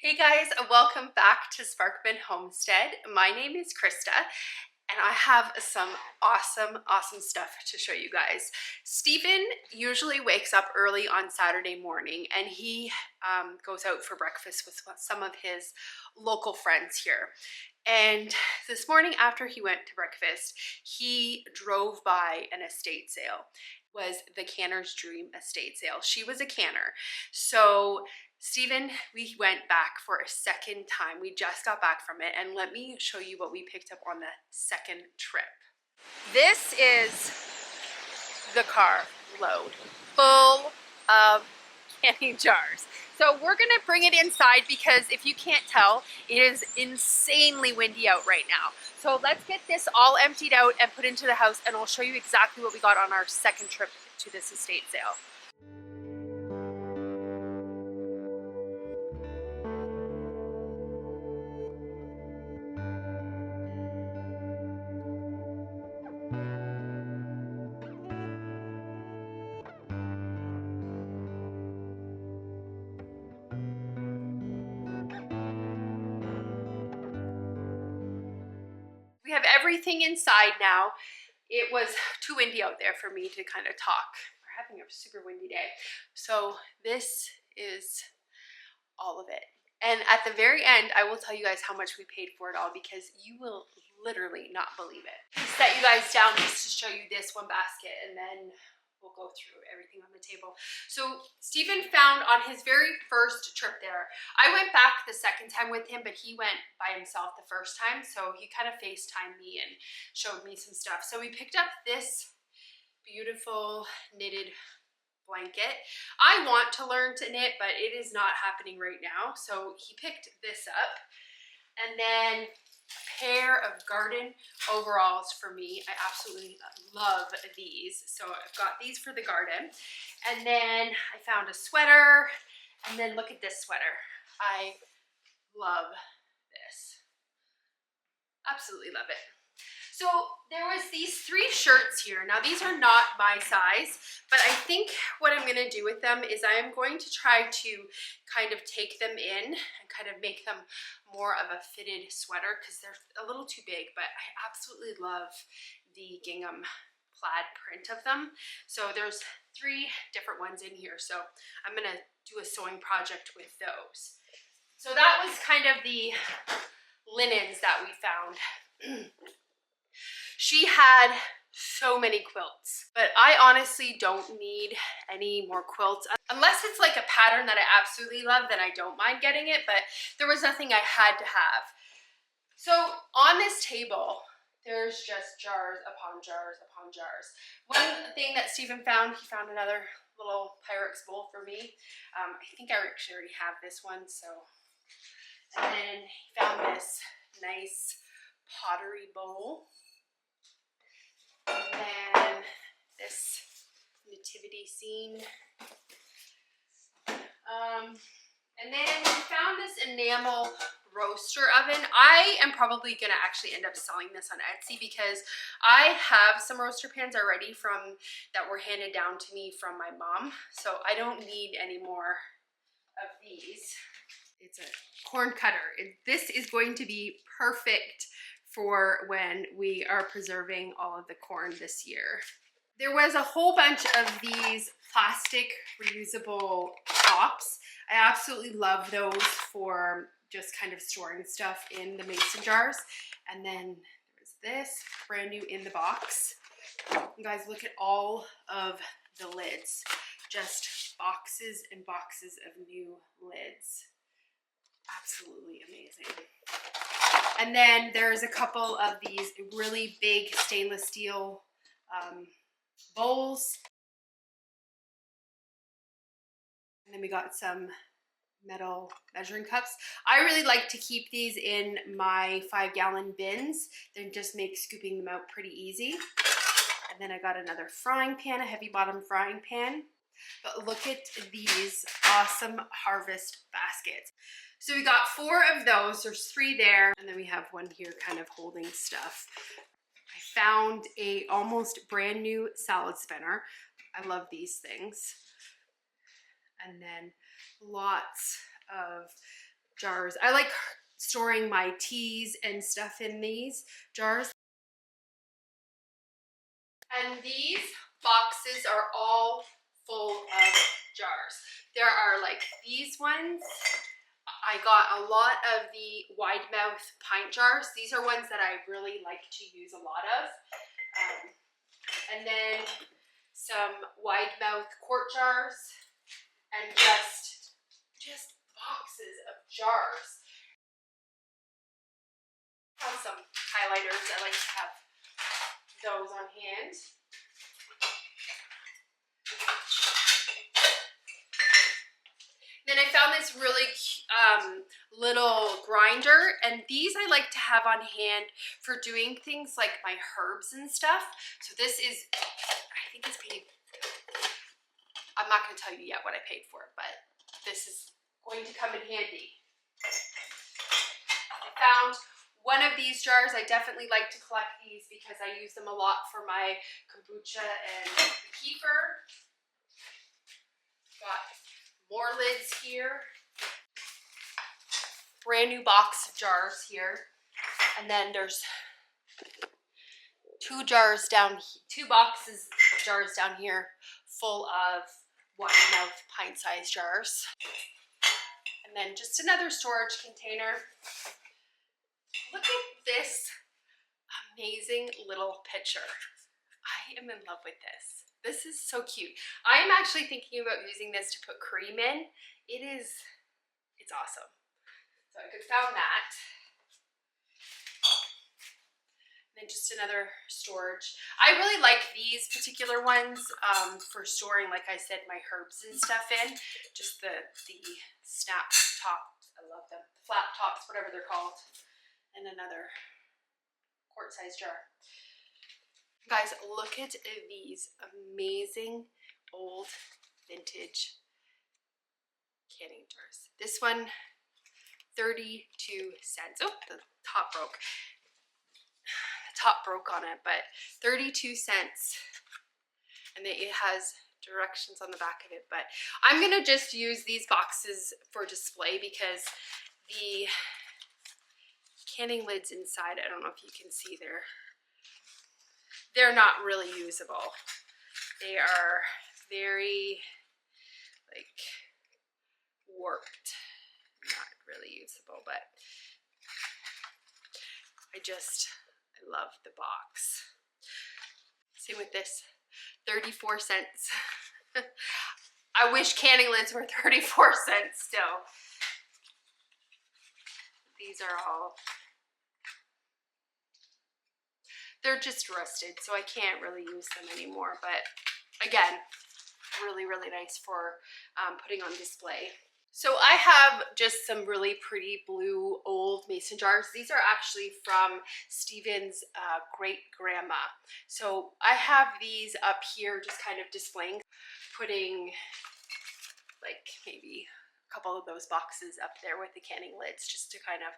Hey guys, welcome back to Sparkman Homestead. My name is Krista and I have some awesome stuff to show you guys. Stephen usually wakes up early on Saturday morning and he goes out for breakfast with some of his local friends here. And this morning after he went to breakfast, he drove by an estate sale. It was the canner's dream estate sale. She was a canner. So Stephen, we went back for a second time. We just got back from it, and let me show you what we picked up on the second trip. This is the car load full of canning jars. So we're gonna bring it inside because if you can't tell, it is insanely windy out right now. So let's get this all emptied out and put into the house, and I'll show you exactly what we got on our second trip to this estate sale. We have everything inside now. It was too windy out there for me to kind of talk. We're having a super windy day. So this is all of it. And at the very end, I will tell you guys how much we paid for it all because you will literally not believe it. I set you guys down just to show you this one basket and then we'll go through everything on the table. So Stephen found on his very first trip there, I went back the second time with him, but he went by himself the first time. So he kind of FaceTimed me and showed me some stuff. So we picked up this beautiful knitted blanket. I want to learn to knit, but it is not happening right now. So he picked this up. And then a pair of garden overalls for me. I absolutely love these. So I've got these for the garden. And then I found a sweater. And then look at this sweater. I love this. Absolutely love it. So there was these 3 shirts here. Now these are not my size, but I think what I'm gonna do with them is I am going to try to kind of take them in and kind of make them more of a fitted sweater because they're a little too big, but I absolutely love the gingham plaid print of them. So there's 3 different ones in here. So I'm gonna do a sewing project with those. So that was kind of the linens that we found. She had so many quilts, but I honestly don't need any more quilts. Unless it's like a pattern that I absolutely love, then I don't mind getting it, but there was nothing I had to have. So on this table, there's just jars upon jars upon jars. One thing that Stephen found, he found another little Pyrex bowl for me. I think I actually already have this one, so. And then he found this nice pottery bowl. And then this nativity scene. And then we found this enamel roaster oven. I am probably gonna actually end up selling this on Etsy because I have some roaster pans already that were handed down to me from my mom. So I don't need any more of these. It's a corn cutter. This is going to be perfect for when we are preserving all of the corn this year. There was a whole bunch of these plastic reusable tops. I absolutely love those for just kind of storing stuff in the mason jars. And then there's this brand new in the box. You guys look at all of the lids. Just boxes and boxes of new lids. Absolutely amazing. And then there's a couple of these really big stainless steel bowls. And then we got some metal measuring cups. I really like to keep these in my 5-gallon bins. They just make scooping them out pretty easy. And then I got another frying pan, a heavy bottom frying pan. But look at these awesome harvest baskets. So we got 4 of those, there's 3 there, and then we have one here kind of holding stuff. I found a almost brand new salad spinner. I love these things. And then lots of jars. I like storing my teas and stuff in these jars. And these boxes are all full of jars. There are like these ones. I got a lot of the wide mouth pint jars. These are ones that I really like to use a lot of. And then some wide mouth quart jars and just boxes of jars. I have some highlighters. I like to have those on hand. Then I found this really little grinder, and these I like to have on hand for doing things like my herbs and stuff. So this is, I think it's paid, I'm not going to tell you yet what I paid for it, but this is going to come in handy. I found one of these jars. I definitely like to collect these because I use them a lot for my kombucha and kefir. Got more lids here. Brand new box of jars here. And then there's two boxes of jars down here full of wide mouth pint-sized jars. And then just another storage container. Look at this amazing little pitcher. I am in love with this. This is so cute. I am actually thinking about using this to put cream in. It's awesome. So I found that. And then just another storage. I really like these particular ones for storing, like I said, my herbs and stuff in. Just the snap tops. I love them. Flat tops, whatever they're called. And another quart-sized jar. Guys, look at these amazing old vintage canning jars. This one, 32 cents. Oh, the top broke. The top broke on it, but 32 cents. And it has directions on the back of it. But I'm going to just use these boxes for display because the canning lids inside, I don't know if you can see there. They're not really usable. They are very, like, warped. Not really usable, but I love the box. Same with this, 34 cents. I wish canning lids were 34 cents still. These are all, they're just rusted, so I can't really use them anymore. But again, really, really nice for putting on display. So I have just some really pretty blue old mason jars. These are actually from Stephen's great-grandma. So I have these up here just kind of displaying, putting like maybe a couple of those boxes up there with the canning lids just to kind of,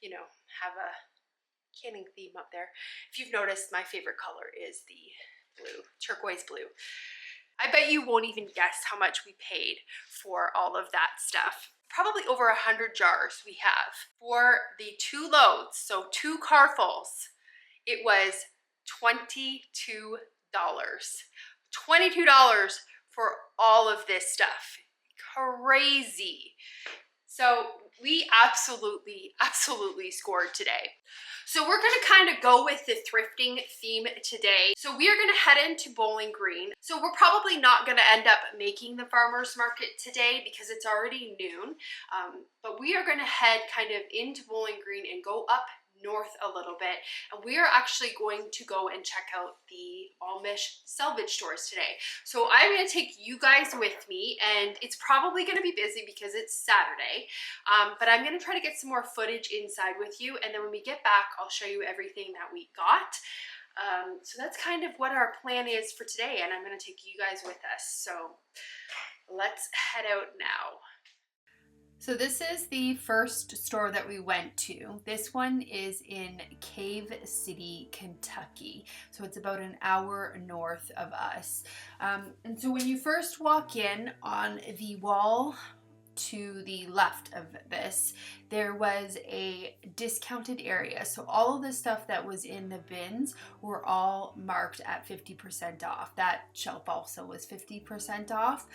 you know, have a canning theme up there. If you've noticed, my favorite color is the blue, turquoise blue. I bet you won't even guess how much we paid for all of that stuff. Probably over 100 jars we have. For the 2 loads, so 2 carfuls, it was $22. $22 for all of this stuff. Crazy. So we absolutely scored today. So we're gonna kind of go with the thrifting theme today. So we are gonna head into Bowling Green. So we're probably not gonna end up making the farmer's market today because it's already noon. But we are gonna head kind of into Bowling Green and go up north a little bit, and we are actually going to go and check out the Amish salvage stores today. So I'm going to take you guys with me, and it's probably going to be busy because it's Saturday, but I'm going to try to get some more footage inside with you, and then when we get back, I'll show you everything that we got. So that's kind of what our plan is for today, and I'm going to take you guys with us. So let's head out now. So this is the first store that we went to. This one is in Cave City, Kentucky. So it's about an hour north of us. And so when you first walk in, on the wall to the left of this, there was a discounted area. So all of the stuff that was in the bins were all marked at 50% off. That shelf also was 50% off.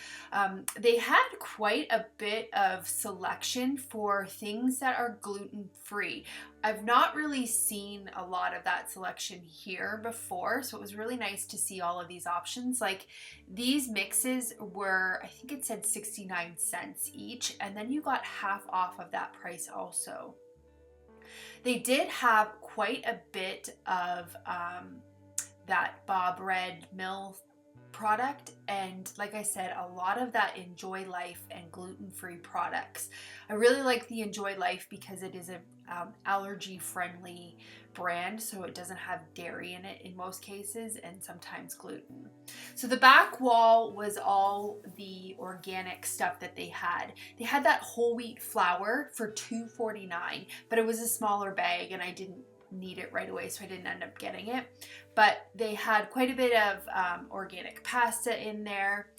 They had quite a bit of selection for things that are gluten-free. I've not really seen a lot of that selection here before, so it was really nice to see all of these options. Like these mixes were, I think it said 69 cents each, and then you got half off of that price also. They did have quite a bit of that Bob Red Mill product, and like I said, a lot of that Enjoy Life and gluten-free products. I really like the Enjoy Life because it is a allergy friendly brand, so it doesn't have dairy in it in most cases, and sometimes gluten. So the back wall was all the organic stuff that they had. They had that whole wheat flour for $2.49, but it was a smaller bag and I didn't need it right away, so I didn't end up getting it. But they had quite a bit of organic pasta in there.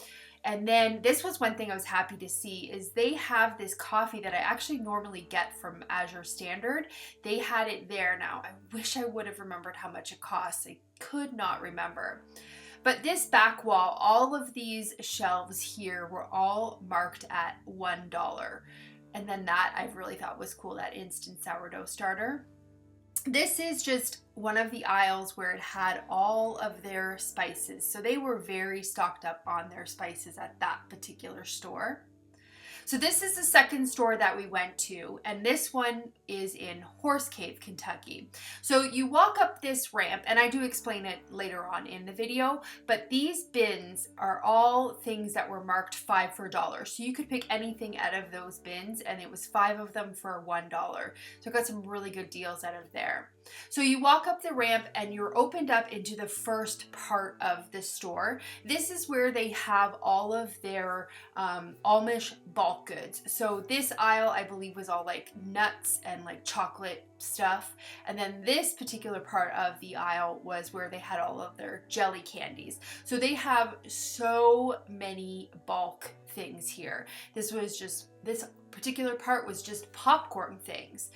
And then this was one thing I was happy to see, is they have this coffee that I actually normally get from Azure Standard. They had it there now. I wish I would have remembered how much it costs. I could not remember. But this back wall, all of these shelves here were all marked at $1. And then that I really thought was cool, that instant sourdough starter. This is just one of the aisles where it had all of their spices. So they were very stocked up on their spices at that particular store. So this is the second store that we went to, and this one is in Horse Cave, Kentucky. So you walk up this ramp, and I do explain it later on in the video, but these bins are all things that were marked 5 for $1. So you could pick anything out of those bins, and it was 5 of them for $1. So I got some really good deals out of there. So you walk up the ramp and you're opened up into the first part of the store. This is where they have all of their Amish bulk goods. So this aisle, I believe, was all like nuts and like chocolate stuff. And then this particular part of the aisle was where they had all of their jelly candies. So they have so many bulk things here. This particular part was just popcorn things.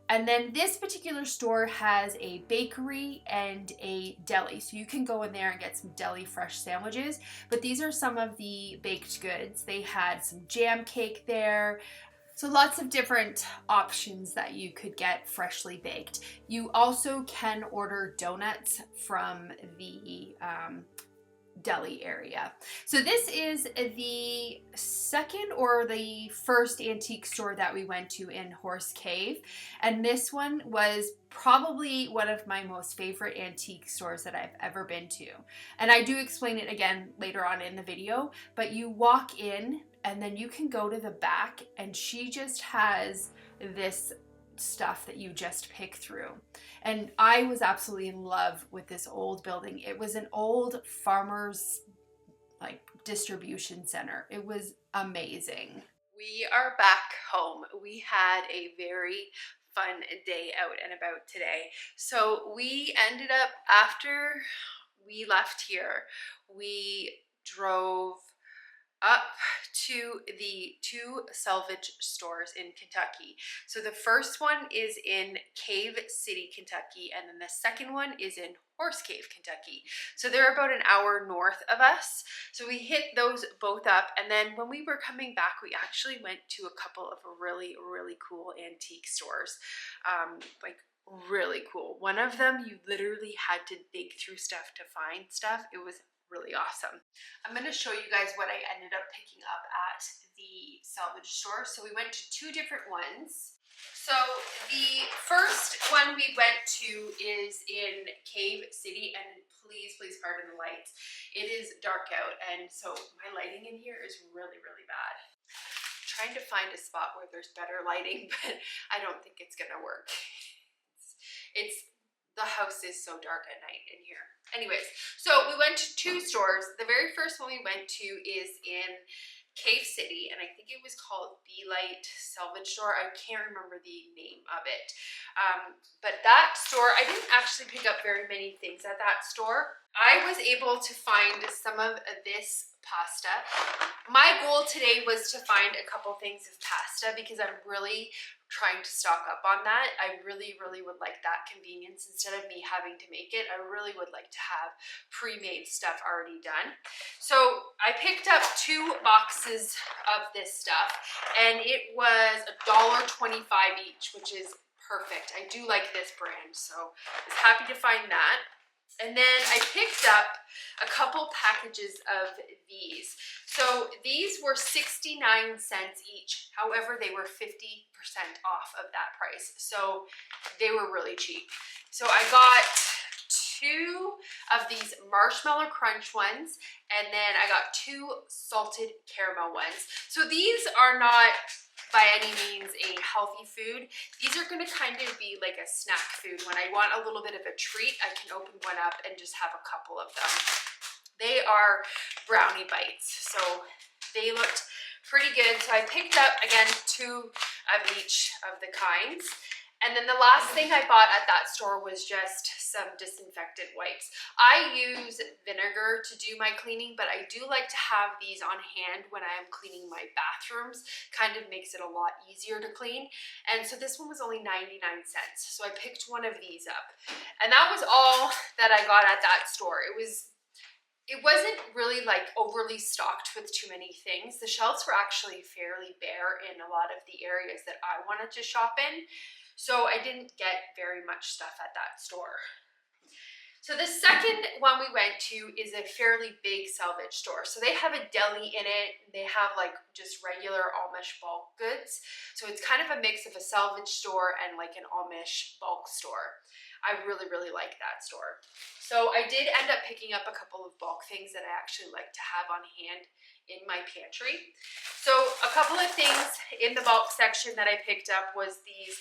And then this particular store has a bakery and a deli. So you can go in there and get some deli fresh sandwiches. But these are some of the baked goods. They had some jam cake there. So lots of different options that you could get freshly baked. You also can order donuts from the deli area. So this is the second or the first antique store that we went to in Horse Cave, and this one was probably one of my most favorite antique stores that I've ever been to. And I do explain it again later on in the video, but you walk in and then you can go to the back, and she just has this stuff that you just pick through. And I was absolutely in love with this old building. It was an old farmer's distribution center. It was amazing. We are back home. We had a very fun day out and about today. So we ended up, after we left here, we drove up to the 2 salvage stores in Kentucky. So the first one is in Cave City, Kentucky, and then the second one is in Horse Cave, Kentucky. So they're about an hour north of us. So we hit those both up, and then when we were coming back, we actually went to a couple of really, really cool antique stores. Really cool. One of them, you literally had to dig through stuff to find stuff. It was really awesome. I'm going to show you guys what I ended up picking up at the salvage store. So we went to 2 different ones. So the first one we went to is in Cave City, and please pardon the lights. It is dark out, and so my lighting in here is really, really bad. I'm trying to find a spot where there's better lighting, but I don't think it's gonna work. The house is so dark at night in here. Anyways, so we went to 2 stores. The very first one we went to is in Cave City, and I think it was called Be Light Salvage Store. I can't remember the name of it. But that store, I didn't actually pick up very many things at that store. I was able to find some of this pasta. My goal today was to find a couple things of pasta because I'm really trying to stock up on that. I really would like that convenience instead of me having to make it. I really would like to have pre-made stuff already done. So I picked up 2 boxes of this stuff, and it was $1.25 each, which is perfect. I do like this brand, so I was happy to find that. And then I picked up a couple packages of these. So these were 69 cents each. However, they were 50% off of that price. So they were really cheap. So I got 2 of these marshmallow crunch ones, and then I got 2 salted caramel ones. So these are not by any means a healthy food. These are going to kind of be like a snack food. When I want a little bit of a treat, I can open one up and just have a couple of them. They are brownie bites, so they looked pretty good. So I picked up, again, 2 of each of the kinds. And then the last thing I bought at that store was just some disinfectant wipes. I use vinegar to do my cleaning, but I do like to have these on hand when I am cleaning my bathrooms. Kind of makes it a lot easier to clean. And so this one was only 99 cents. So I picked one of these up. And that was all that I got at that store. It wasn't really like overly stocked with too many things. The shelves were actually fairly bare in a lot of the areas that I wanted to shop in. So I didn't get very much stuff at that store. So the second one we went to is a fairly big salvage store. So they have a deli in it. They have like just regular Amish bulk goods. So it's kind of a mix of a salvage store and like an Amish bulk store. I really like that store. So I did end up picking up a couple of bulk things that I actually like to have on hand in my pantry. So a couple of things in the bulk section that I picked up was these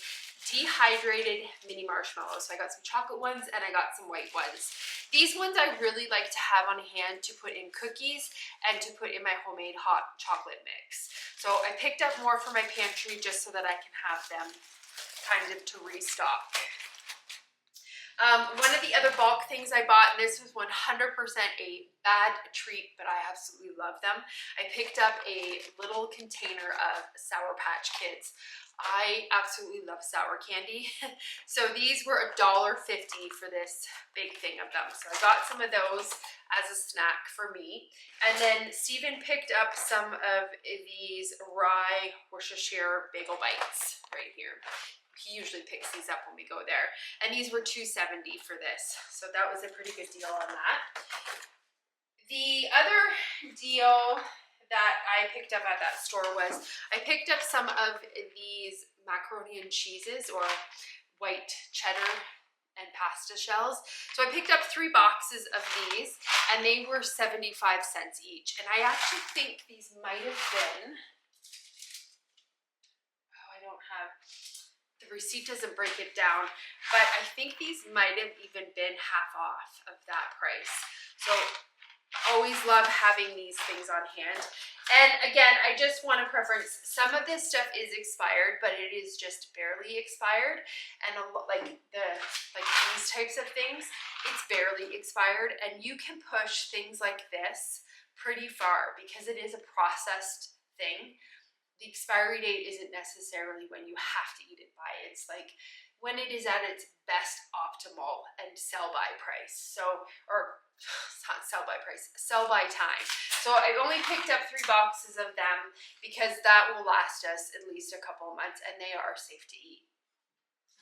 dehydrated mini marshmallows. So I got some chocolate ones and I got some white ones. These ones I really like to have on hand to put in cookies and to put in my homemade hot chocolate mix. So I picked up more for my pantry just so that I can have them kind of to restock. One of the other bulk things I bought, and this was 100% a bad treat, but I absolutely love them. I picked up a little container of Sour Patch Kids. I absolutely love sour candy. So these were $1.50 for this big thing of them. So I got some of those as a snack for me. And then Stephen picked up some of these rye Worcestershire bagel bites right here. He usually picks these up when we go there. And these were $2.70 for this. So that was a pretty good deal on that. The other deal that I picked up at that store was I picked up some of these macaroni and cheeses, or white cheddar and pasta shells. So I picked up 3 boxes of these, and they were 75 cents each. And I actually think these might have been, I don't have, the receipt doesn't break it down, but I think these might have even been half off of that price. So always love having these things on hand. And again, I just want to preference, some of this stuff is expired, but it is just barely expired. And like these types of things, it's barely expired. And you can push things like this pretty far because it is a processed thing. The expiry date isn't necessarily when you have to eat it by. It's like when it is at its best optimal and sell by price. So, or not sell by price, sell by time. So I only picked up 3 boxes of them because that will last us at least a couple of months, and they are safe to eat.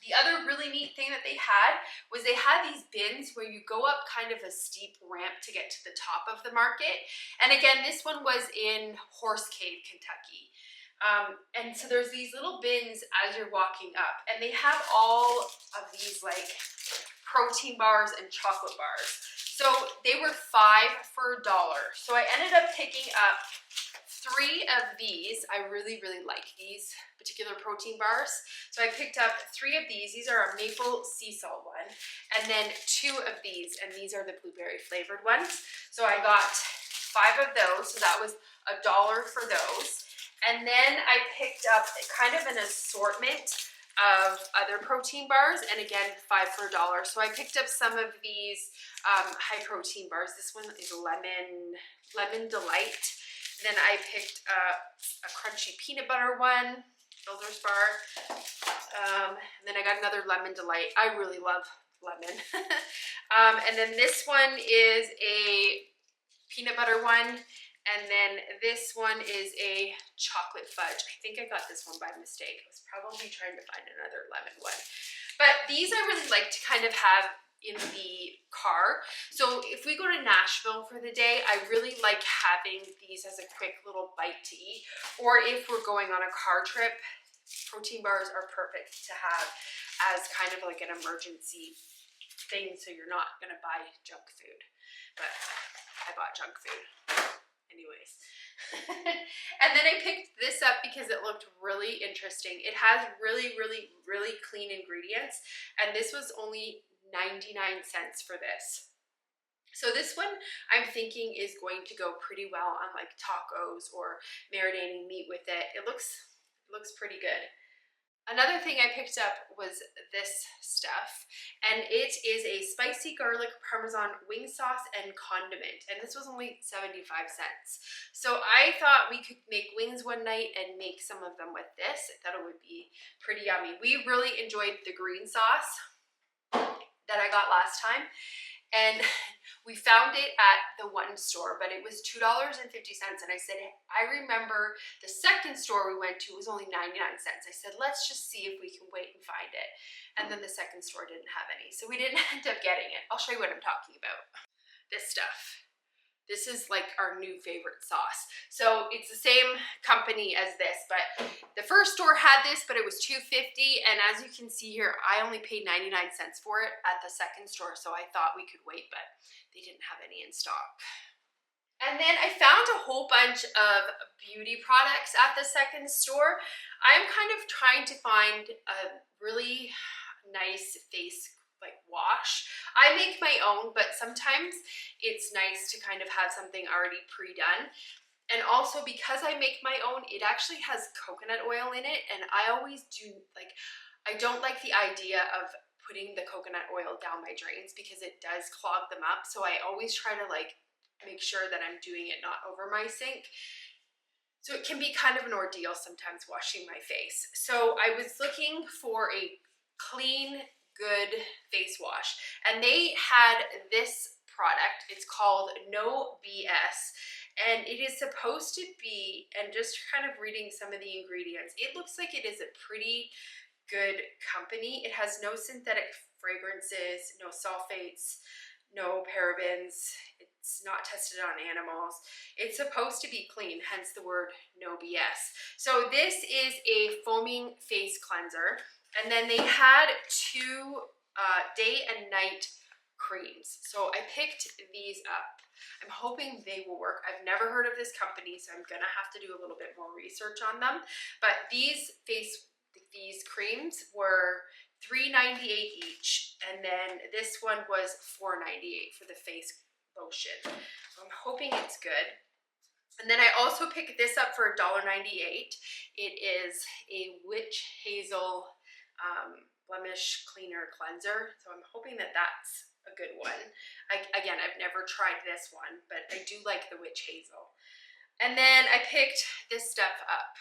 The other really neat thing that they had was they had these bins where you go up kind of a steep ramp to get to the top of the market. And again, this one was in Horse Cave, Kentucky. And so there's these little bins as you're walking up, and they have all of these like protein bars and chocolate bars. So they were 5 for $1. So I ended up picking up 3 of these. I really like these particular protein bars. So I picked up 3 of these. These are a maple sea salt one, and then 2 of these, and these are the blueberry flavored ones. So I got 5 of those, so that was $1 for those. And then I picked up kind of an assortment of other protein bars, and again, 5 for $1. So I picked up some of these high protein bars. This one is lemon delight. Then I picked up a crunchy peanut butter one, Builder's bar. And then I got another lemon delight. I really love lemon. And then this one is a peanut butter one. And then this one is a chocolate fudge. I think I got this one by mistake. I was probably trying to find another lemon one. But these I really like to kind of have in the car. So if we go to Nashville for the day, I really like having these as a quick little bite to eat. Or if we're going on a car trip, protein bars are perfect to have as kind of like an emergency thing, so you're not gonna buy junk food. But I bought junk food. Anyways. And then I picked this up because it looked really interesting. It has really clean ingredients, and this was only 99 cents for this. So this one I'm thinking is going to go pretty well on like tacos or marinating meat with it. It looks pretty good. Another thing I picked up was this stuff, and it is a spicy garlic parmesan wing sauce and condiment, and this was only 75 cents. So I thought we could make wings one night and make some of them with this. I thought it would be pretty yummy. We really enjoyed the green sauce that I got last time, and we found it at the one store, but it was $2.50, and I said, I remember the second store we went to was only 99 cents. I said, let's just see if we can wait and find it. And then the second store didn't have any, so we didn't end up getting it. I'll show you what I'm talking about. This stuff. This is like our new favorite sauce. So it's the same company as this, but the first store had this, but it was $2.50. And as you can see here, I only paid 99 cents for it at the second store. So I thought we could wait, but they didn't have any in stock. And then I found a whole bunch of beauty products at the second store. I'm kind of trying to find a really nice face wash. I make my own, but sometimes it's nice to kind of have something already pre-done. And also because I make my own, it actually has coconut oil in it, and I always do I don't like the idea of putting the coconut oil down my drains because it does clog them up. So I always try to make sure that I'm doing it not over my sink. So it can be kind of an ordeal sometimes washing my face. So I was looking for a clean, good face wash, and they had this product. It's called No BS, and it is supposed to be, and just kind of reading some of the ingredients, it looks like it is a pretty good company. It has no synthetic fragrances, no sulfates, no parabens. It's not tested on animals. It's supposed to be clean, hence the word No BS. So this is a foaming face cleanser. And then they had 2 day and night creams. So I picked these up. I'm hoping they will work. I've never heard of this company, so I'm gonna have to do a little bit more research on them. But these creams were $3.98 each, and then this one was $4.98 for the face lotion. So I'm hoping it's good. And then I also picked this up for $1.98. It is a witch hazel blemish cleaner cleanser, so I'm hoping that that's a good one. Again, I've never tried this one, but I do like the witch hazel. And then I picked this stuff up.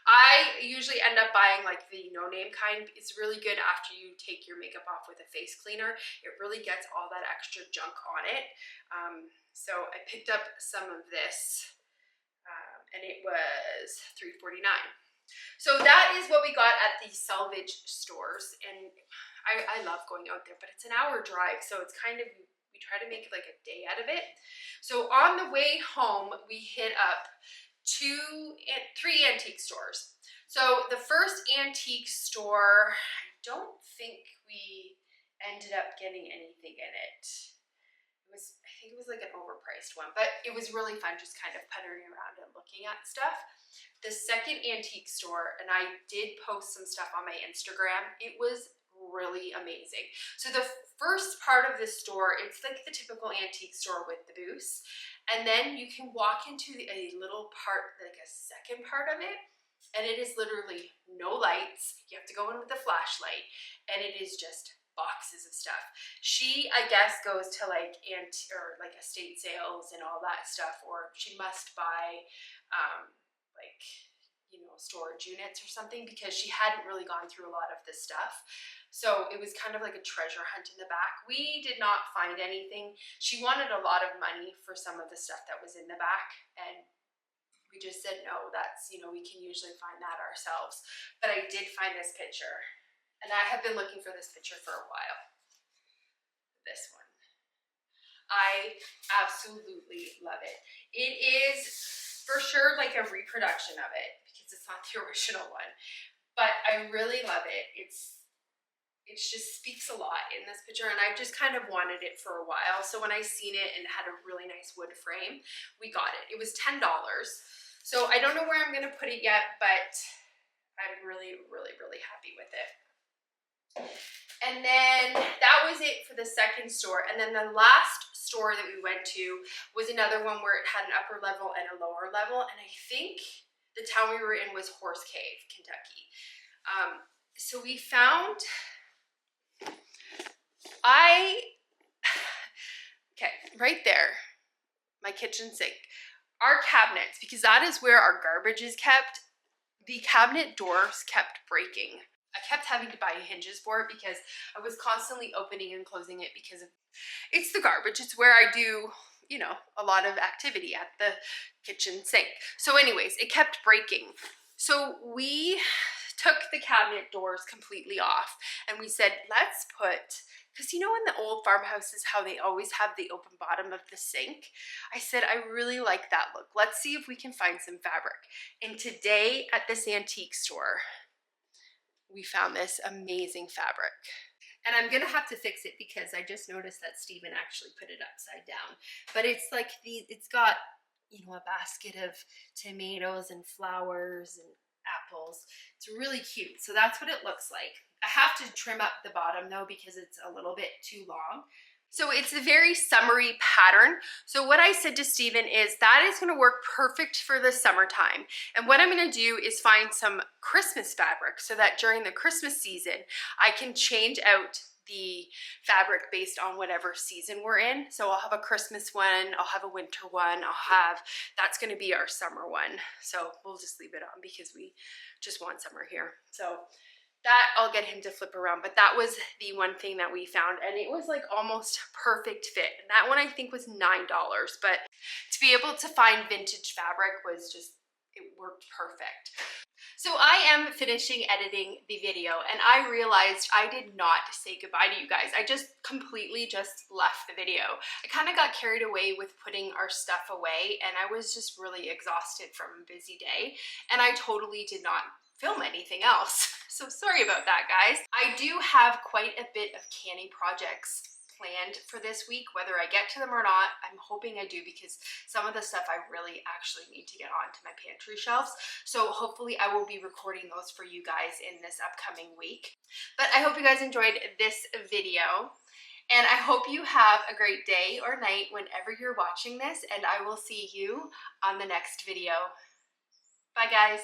I usually end up buying the no-name kind. It's really good after you take your makeup off with a face cleaner. It really gets all that extra junk on it. So I picked up some of this, and it was $3.49. So that is what we got at the salvage stores, and I love going out there, but it's an hour drive, so it's kind of, we try to make a day out of it. So on the way home, we hit up 3 antique stores. So the first antique store, I don't think we ended up getting anything in it. I think it was an overpriced one, but it was really fun just kind of puttering around and looking at stuff. The second antique store, and I did post some stuff on my Instagram, it was really amazing. So the first part of this store, it's like the typical antique store with the booths. And then you can walk into a little part, like a second part of it, and it is literally no lights. You have to go in with a flashlight, and it is just boxes of stuff. She, I guess, goes to like like estate sales and all that stuff, or she must buy like, you know, storage units or something, because she hadn't really gone through a lot of this stuff. So it was kind of like a treasure hunt in the back. We did not find anything. She wanted a lot of money for some of the stuff that was in the back, and we just said, no, that's, you know, we can usually find that ourselves. But I did find this picture, and I have been looking for this picture for a while. This one. I absolutely love it. It is for sure like a reproduction of it, because it's not the original one, but I really love it. It just speaks a lot in this picture, and I've just kind of wanted it for a while. So when I seen it and it had a really nice wood frame, we got it. It was $10. So I don't know where I'm gonna put it yet, but I'm really, really, really happy with it. And then that was it for the second store. And then the last store that we went to was another one where it had an upper level and a lower level. And I think the town we were in was Horse Cave, Kentucky. So we found, okay, right there, my kitchen sink, our cabinets, because that is where our garbage is kept. The cabinet doors kept breaking. I kept having to buy hinges for it because I was constantly opening and closing it, because it's the garbage. It's where I do, you know, a lot of activity at the kitchen sink. So anyways, it kept breaking. So we took the cabinet doors completely off, and we said, let's put, because you know in the old farmhouses how they always have the open bottom of the sink? I said, I really like that look. Let's see if we can find some fabric. And today at this antique store, we found this amazing fabric. And I'm gonna have to fix it because I just noticed that Steven actually put it upside down. But it's like it's got, you know, a basket of tomatoes and flowers and apples. It's really cute. So that's what it looks like. I have to trim up the bottom though because it's a little bit too long. So it's a very summery pattern. So what I said to Steven is that is gonna work perfect for the summertime. And what I'm gonna do is find some Christmas fabric so that during the Christmas season, I can change out the fabric based on whatever season we're in. So I'll have a Christmas one, I'll have a winter one, that's gonna be our summer one. So we'll just leave it on because we just want summer here. So that I'll get him to flip around, but that was the one thing that we found, and it was like almost perfect fit. And that one I think was $9, but to be able to find vintage fabric was just, it worked perfect. So I am finishing editing the video, and I realized I did not say goodbye to you guys. I just completely just left the video. I kind of got carried away with putting our stuff away, and I was just really exhausted from a busy day, and I totally did not film anything else. So sorry about that, guys. I do have quite a bit of canning projects planned for this week. Whether I get to them or not, I'm hoping I do, because some of the stuff I really actually need to get onto my pantry shelves. So hopefully I will be recording those for you guys in this upcoming week. But I hope you guys enjoyed this video, and I hope you have a great day or night whenever you're watching this, and I will see you on the next video. Bye, guys.